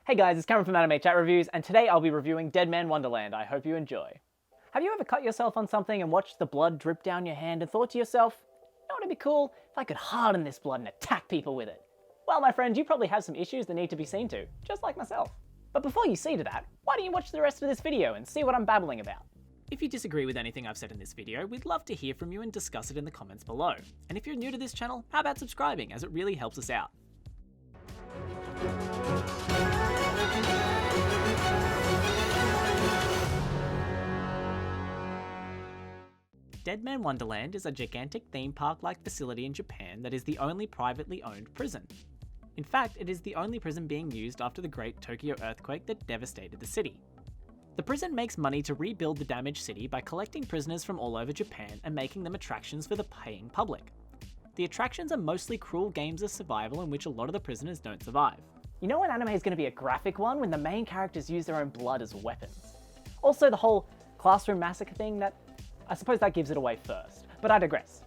Hey guys, it's Cameron from Anime Chat Reviews, and today I'll be reviewing Deadman Wonderland. I hope you enjoy. Have you ever cut yourself on something and watched the blood drip down your hand and thought to yourself, you know what would be cool if I could harden this blood and attack people with it? Well, my friend, you probably have some issues that need to be seen to, just like myself. But before you see to that, why don't you watch the rest of this video and see what I'm babbling about? If you disagree with anything I've said in this video, we'd love to hear from you and discuss it in the comments below. And if you're new to this channel, how about subscribing, as it really helps us out. Deadman Wonderland is a gigantic theme park-like facility in Japan that is the only privately owned prison. In fact, it is the only prison being used after the Great Tokyo earthquake that devastated the city. The prison makes money to rebuild the damaged city by collecting prisoners from all over Japan and making them attractions for the paying public. The attractions are mostly cruel games of survival in which a lot of the prisoners don't survive. You know when anime is going to be a graphic one? When the main characters use their own blood as weapons. Also the whole classroom massacre thing, I suppose that gives it away first, but I digress.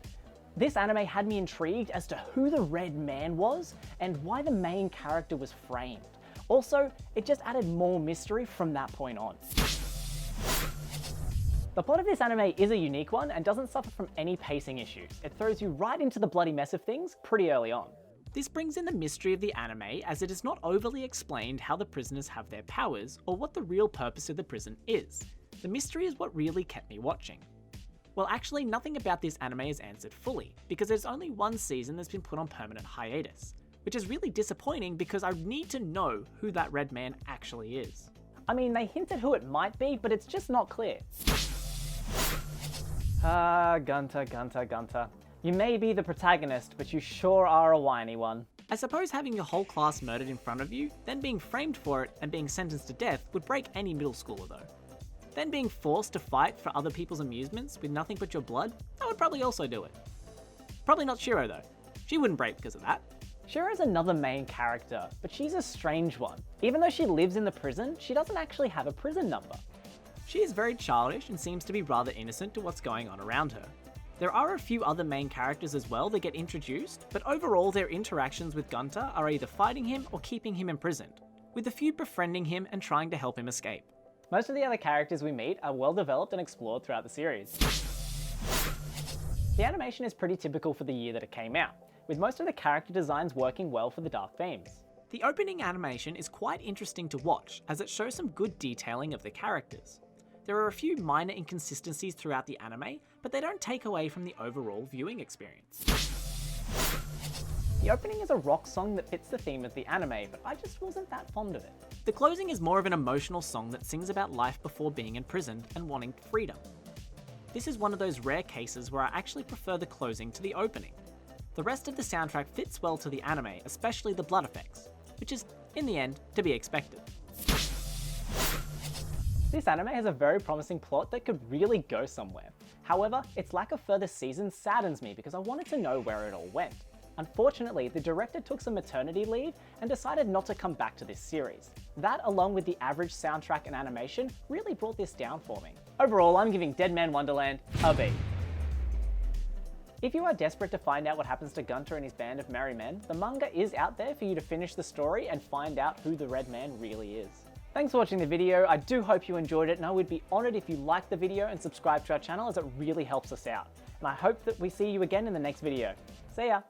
This anime had me intrigued as to who the Red Man was and why the main character was framed. Also, it just added more mystery from that point on. The plot of this anime is a unique one and doesn't suffer from any pacing issues. It throws you right into the bloody mess of things pretty early on. This brings in the mystery of the anime, as it is not overly explained how the prisoners have their powers or what the real purpose of the prison is. The mystery is what really kept me watching. Well, actually, nothing about this anime is answered fully, because there's only one season that's been put on permanent hiatus, which is really disappointing because I need to know who that Red Man actually is. I mean, they hinted who it might be, but it's just not clear. Ganta. You may be the protagonist, but you sure are a whiny one. I suppose having your whole class murdered in front of you, then being framed for it and being sentenced to death would break any middle schooler though. Then being forced to fight for other people's amusements with nothing but your blood, that would probably also do it. Probably not Shiro though. She wouldn't break because of that. Shiro's another main character, but she's a strange one. Even though she lives in the prison, she doesn't actually have a prison number. She is very childish and seems to be rather innocent to what's going on around her. There are a few other main characters as well that get introduced, but overall their interactions with Ganta are either fighting him or keeping him imprisoned, with a few befriending him and trying to help him escape. Most of the other characters we meet are well developed and explored throughout the series. The animation is pretty typical for the year that it came out, with most of the character designs working well for the dark themes. The opening animation is quite interesting to watch, as it shows some good detailing of the characters. There are a few minor inconsistencies throughout the anime, but they don't take away from the overall viewing experience. The opening is a rock song that fits the theme of the anime, but I just wasn't that fond of it. The closing is more of an emotional song that sings about life before being imprisoned and wanting freedom. This is one of those rare cases where I actually prefer the closing to the opening. The rest of the soundtrack fits well to the anime, especially the blood effects, which is, in the end, to be expected. This anime has a very promising plot that could really go somewhere. However, its lack of further seasons saddens me because I wanted to know where it all went. Unfortunately, the director took some maternity leave and decided not to come back to this series. That, along with the average soundtrack and animation, really brought this down for me. Overall, I'm giving Deadman Wonderland a B. If you are desperate to find out what happens to Gunter and his band of merry men, the manga is out there for you to finish the story and find out who the Red Man really is. Thanks for watching the video. I do hope you enjoyed it, and I would be honoured if you liked the video and subscribe to our channel, as it really helps us out. And I hope that we see you again in the next video. See ya!